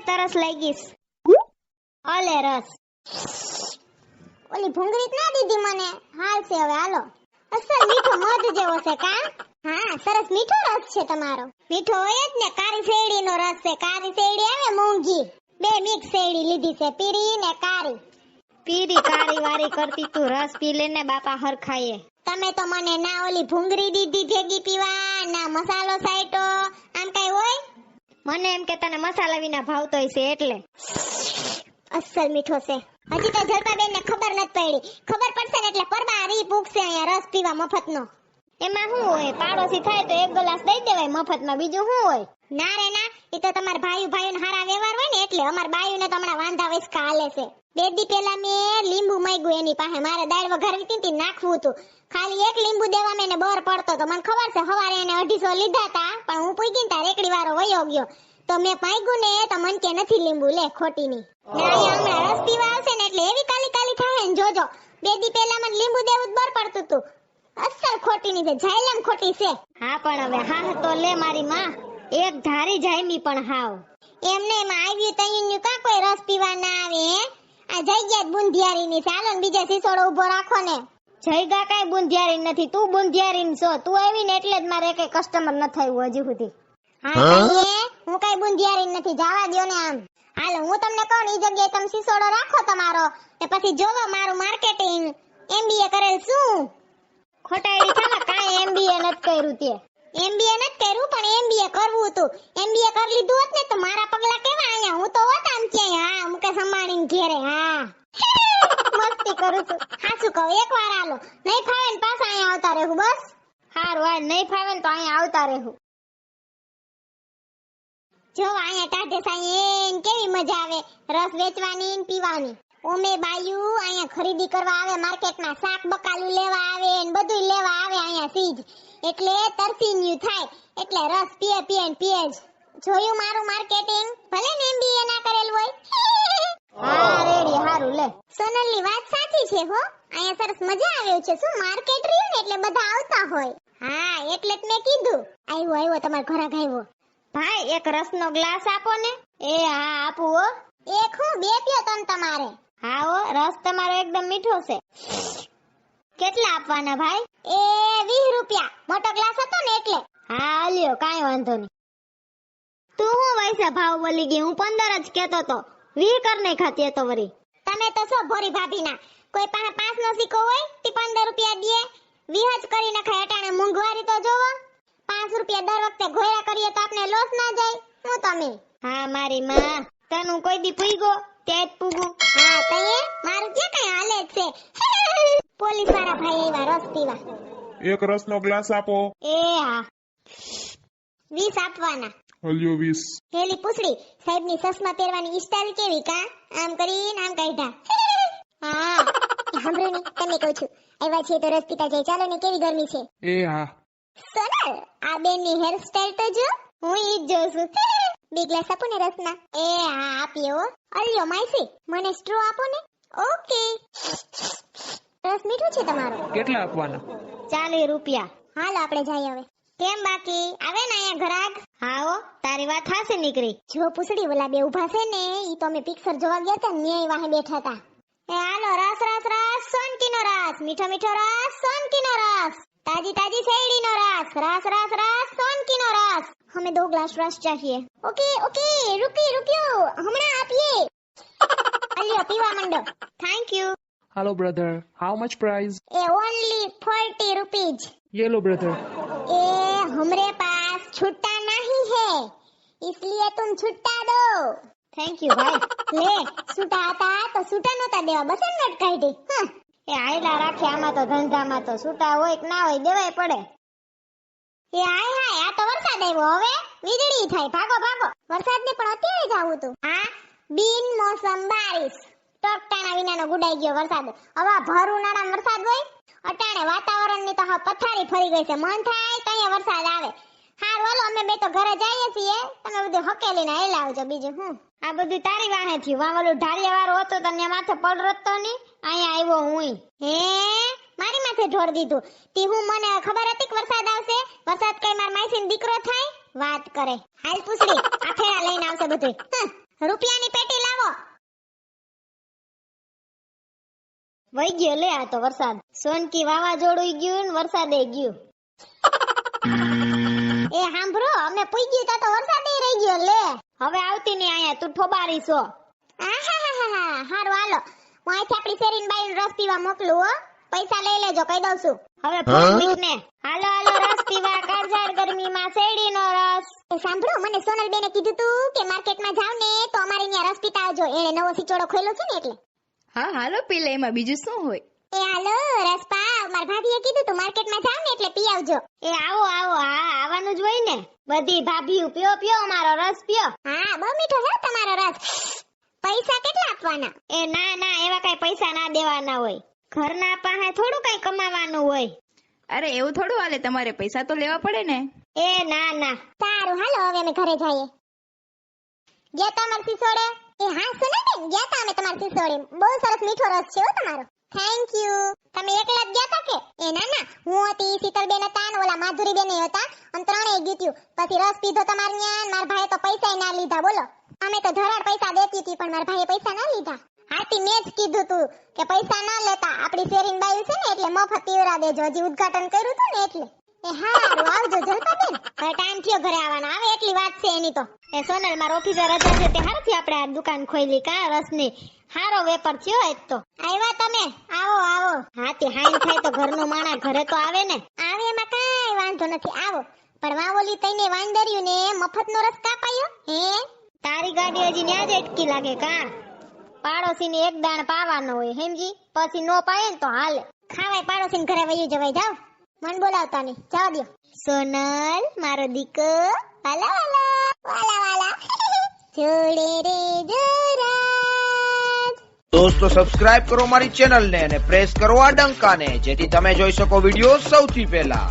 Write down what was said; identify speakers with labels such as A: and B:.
A: તરસ લાગીશ. અલે રસ. ઓલી ભૂંગળી ના દીધી મને. હાલશે હવે હાલો. અસલ મીઠો મધ જેવો છે કા? હા સરસ મીઠો રસ છે તમારો. મીઠો હોય જ ને. કારી શેરડીનો રસ છે. કારી શેરડી આવે મોંઘી. બે મિક્સ શેરડી લીધી છે, પીરી ને કારી. પીરી કારી વારી કરતી તું રસ પી લે ને બાપા હરખાઈએ. તમે તો મને ના ઓલી ભૂંગળી દીધી ભેગી પીવા, ના મસાલો સાઈટો. આમ કઈ હોય? મને એમ કે તને મસાલા વિના ભાવતોય છે એટલે. અસલ મીઠો છે. હજી તો જલપાબેન ને ખબર નથી પડી. ખબર પડશે ને એટલે પરબા રી પૂછશે અહીંયા રસ પીવા મફતનો. એમાં શું હોય? પાડોશી થાય તો એક ગ્લાસ દઈ દેવાય મફતમાં, બીજું શું હોય? ના રે ના, એ તો તમાર ભાઈઓને હારા વ્યવહાર હોય ને એટલે. અમાર બાયુને તો હમણાં વાંધા વસકા હાલે છે. બે દી પહેલા મેં લીંબુ માંગ્યું એની પાસે. મારે દાળ વઘારવી હતી નાખવું હતું. ખાલી એક લીંબુ દેવા મેં બહાર પડતો તો મને ખબર છે સવારે એને 250 લીધા હતા, પણ હું પૂગી ને રેકડી વાળો વયો ગયો તો મેં માંગ્યું ને તો મન કે નથી લીંબુ લે ખોટી ની. ને અહીંયા હમણાં રસ પીવા આવશે ને એટલે એવી કાલી કાલી થાય ને જોજો. બે દી પહેલા મને લીંબુ દેવું જ બહાર પડતું હતું. અસલ ખોટી ની છે, જાયલમ ખોટી છે. હા પણ હવે હા તો લે મારી માં. એક ધારી જાયમી પણ હાવ. એમને એમાં આવ્યું તૈયું કા કોઈ રસ પીવા ના આવે? આ જગ્યા બુંધિયારી ની. ચાલો ને બીજા સિસોડો ઉભો રાખો ને. જયગા કાઈ બુંધિયારી નથી, તું બુંધિયારી છો. તું આવી ને એટલે જ મારે કઈ કસ્ટમર ન થયું હજી સુધી. હા હું કઈ બુંધિયારી નથી, જવા દયો ને આમ. હાલો હું તમને કહું ઈ જગ્યાએ તમે સિસોડો રાખો તમારો, ને પછી જોવો મારું માર્કેટિંગ. એમબીએ કરેલ શું? ખોટાડી થામાં કાઈ એમબીએ નથી કર્યું તે. એમબીએ નથી કર્યું પણ એમબીએ કરવું હતું. એમબીએ કરી લીધું હોત ને તો મારા પગલા કેવા અહીંયા. હું તો હોત આમ ક્યાંય. હા મુકે સંભાળીને ઘેરે. હા મસ્તી કરું છું. હાચું કહું એકવાર હાલો. નહીં ફાવે ને પાછા અહીંયા આવતા રહેવું બસ. હારું હાલ, નહીં ફાવે ને તો અહીંયા આવતા રહેવું. જો અહીંયા ટાઢે સાઈ કેવી મજા આવે રસ વેચવાની ને પીવાની. ઓમે બાયુ અહીંયા ખરીદી કરવા આવે માર્કેટમાં. શાક બકાલું લેવા આવે ને બધું લેવા આવે અહીંયા સીજ. એટલે તરસીન્યુ થાય એટલે રસ પીએ પીએ ને પીએ જ. જોયું મારું માર્કેટિંગ? ભલે ને એમબીએ ના કરેલું હોય. હા રેડી હારું લે. સોનલની વાત સાચી છે હો. અહીંયા સરસ મજા આવે છે. શું માર્કેટ રહ્યું ને એટલે બધા આવતા હોય. હા એટલે જ મેં કીધું. આવ્યો તમાર ઘરાક આવ્યો. ભાઈ એક રસનો ગ્લાસ આપો ને. એ હા આપું હો. એક હું બે પીઓ તમ તમારે. હા હો રસ તમારો એકદમ મીઠો છે. કેટલા આપવાના ભાઈ? એ 20 રૂપિયા. મોટો ગ્લાસ હતો ને એટલે. હા લ્યો કાઈ વાંધો નહીં. તું હું વૈસા ભાવ બોલી ગઈ? હું 15 જ કેતો તો. 20 કર નહીં ખાતી તો વરી. તમે તો છો ભોરી ભાભીના. કોઈ પાસે 5 નો સિક્કો હોય તે 15 રૂપિયા દે. 20 જ કરી નખાય. અટાણે મોંઘવારી તો જોવો. 5 રૂપિયા દર વખતે ઘોડા કરીએ તો આપણે લોસ ના જાય. હું તમે. હા મારી માં તનું કોઈ દી પૂગો ત્યાં જ પૂગું. હા તઈએ મારું ક્યાં કઈ હાલે જ છે. પોલીસ વાળા ભાઈ આવ્યા રસ પીવા.
B: એક રસનો ગ્લાસ આપો.
A: એ હા 20 આપવાના.
B: હલ્યો 20.
A: હેલી પૂછડી સાહેબની ચશ્મા પહેરવાની સ્ટાઈલ કેવી કા? આમ કરીને આમ કાઢ્યા. હા સાંભળો ને તમે કહું છું. આવ્યા છે તો રસ પીતા જાય. ચાલો ને કેવી ગરમી છે.
B: એ હા
A: સોનલ આ બેનની હેર સ્ટાઈલ તો જો. હું ઈ જ જોઉં છું. બે ગ્લાસ આપો ને રસના. એ હા આપ્યો. અલ્યો માઈસી મને સ્ટ્રો આપો ને. ઓકે. રસ મીઠો છે તમારો.
B: કેટલા આપવાના?
A: 40 રૂપિયા. હાલ આપણે જઈએ હવે. કેમ બાકી આવે ને અહીંયા ઘરાક? હાઓ તારી વાત હાસે નીકળી. જો પૂછડી ઓલા બે ઊભા છે ને ઈ તો અમે પિક્ચર જોવા ગયા હતા ને ન્યાય વાહે બેઠા હતા. એ હાલો રસ રસ રસ સોનકીનો રસ. મીઠો મીઠો રસ સોનકીનો રસ. તાજી તાજી શેરડીનો રસ. રસ રસ રસ સોનકીનો રસ. हमें 2 ग्लास रस चाहिए. ओके ओके रुकियो हमણાં આપીએ. અલ્યો પીવા માંડો. Thank you.
B: Hello brother, how much price?
A: A only 40 rupees.
B: ये लो ब्रदर.
A: ए हमरे पास छुट्टा नहीं है इसलिए तुम छुट्टा दो. थैंक यू भाई. ले छुट्टा હતા તો છૂટા નતા દેવા બસ નટ કાઢી. એ આયલા રાખે આમાં તો ધંધામાં તો છૂટા હોય કે ના હોય દેવાય પડે. એ હાય હાય આ તો વરસાદ આવ્યો. હવે વીજળી થાય. ભાગો ભાગો. વરસાદને પણ અત્યારે જ આવું તું. હા બિન મોસમ બારિશ. ટકટાણા વિનાનો ગુડાઈ ગયો વરસાદ. હવે ભર ઉનાળામાં વરસાદ હોય. અટાણે વાતાવરણની તો પથારી ફરી ગઈ છે. મન થાય ત્યાં વરસાદ આવે. હારું હાલો અમે બે તો ઘરે જઈએ છીએ. તમે બધું હકેલીને હેલા આવજો. બીજું હું આ બધું તારી વાહે થયું. વાં ઓલું ઢાળિયા વાળો હતો તને માથે પડરત તો નહીં. અહીંયા આવ્યો હું. હે મારી માથે ઢોર દીધું. તી હું મને ખબર હતી કે વરસાદ આવશે. વરસાદ કઈ માર માઈસીન દીકરો થાય વાત કરે. હાલ પૂછડી આ ફેરા લઈને આવશે બધું. રૂપિયા વહી ગયો લે આ તો વરસાદ. સોનકી વાવાઝોડું ગયું ને વરસાદે ગયું. એ સાંભળો, અમે પૂઈ ગયું તા તો વરસાદે રહી ગયો લે. હવે આવતી નહીં અહીંયા, તું ઠોબારી છો. આહાહાહા, હારું હાલો, હું અહીંથી આપણી શેરીન બાઈન રસ પીવા મોકલું હો. પૈસા લઈ લેજો, કહી દઉં છું. હવે ફોન ને હાલો હાલો રસ પીવા, કાળઝાળ ગરમીમાં શેરડીનો રસ. એ સાંભળો, મને સોનલ બેને કીધું તું કે માર્કેટમાં જાવ ને તો અમારે અહીંયા રસ પીતા આવજો. એને નવો સિચોડો ખોલ્યો છે ને એટલે.
C: હા હાલો પી લે, એમાં બીજું શું હોય.
A: એ હાલો રસ પાવ, માર ભાભીએ કીધું તું માર્કેટમાં જાવ ને એટલે પી આવજો. એ આવો આવો, હા આવવાનું જ હોય ને. બધી ભાભીઓ પીઓ પીઓ, અમારો રસ પીઓ. હા બહુ મીઠો છે તમારો રસ. પૈસા કેટલા આપવાના? એ ના ના, એવા કઈ પૈસા ના દેવાના હોય. ઘરના પાસે થોડું કઈ કમાવાનું હોય.
C: અરે એવું થોડું હાલે, તમારે પૈસા તો લેવા પડે ને.
A: એ ના ના, સારું હાલો હવે અમે ઘરે જઈએ. ગયા તા અમાર સિસોડે? એ હા સોનાબેન, ગયા તા અમે તમાર સિસોડે. બહુ સરસ મીઠો રસ છે હો તમારો. Thank you. તમે એકલા જ ગયા તા કે? એ ના ના, હું હતી, શીતલબેન હતા ને ઓલા માધુરીબેન હતા, અને ત્રણેય ગયું. પછી રસ પીધો તમાર ન્યા. મારા ભાઈએ તો પૈસા ના લીધા. બોલો, અમે તો ધરાડ પૈસા દેતી હતી પણ મારા ભાઈએ પૈસા ના લીધા. હાથી મેં જ કીધું તું કે પૈસા ના લેતા, આપણી શેરીન બાયું છે ને એટલે મફત પીવરા દેજો. હજી ઉદ્ઘાટન કર્યું હતું ને એટલે. એ હારું આવજો જલપાબેન. હવે ટાઈમ થયો ઘરે આવવાનો. આવે એટલી વાત છે એની તો. એ સોનલ, માર ઓફિસે રજા છે તે હારથી આપણે આ દુકાન ખોલી કા રસની. હારો વેપાર થયો આજ તો. આવ્યા તમે? આવો આવો. હાથી હાઈન થાય તો ઘરનો માણા ઘરે તો આવે ને. આવે એમાં કાઈ વાંધો નથી, આવો. પણ વાવોલી તઈને વાંદર્યું ને મફતનો રસ કાપાયો હે? તારી ગાડી હજી ન્યા જ અટકી લાગે કા? પાડોશીને એક દાણ પાવાનો હોય સમજી, પછી નો પાય ને તો હાલે. ખાવાય પાડોશીને ઘરે વયું જવાય. જાવ, મન બોલાવતા નહીં, જવા દો. સોનલ મારો દીકો, વાલા વાલા વાલા વાલા જોડે રે જોરાજ.
D: દોસ્તો સબસ્ક્રાઇબ કરો મારી ચેનલ ને અને પ્રેસ કરો આ ડંકાને, જેથી તમે જોઈ શકો વિડિયો સૌથી પહેલા.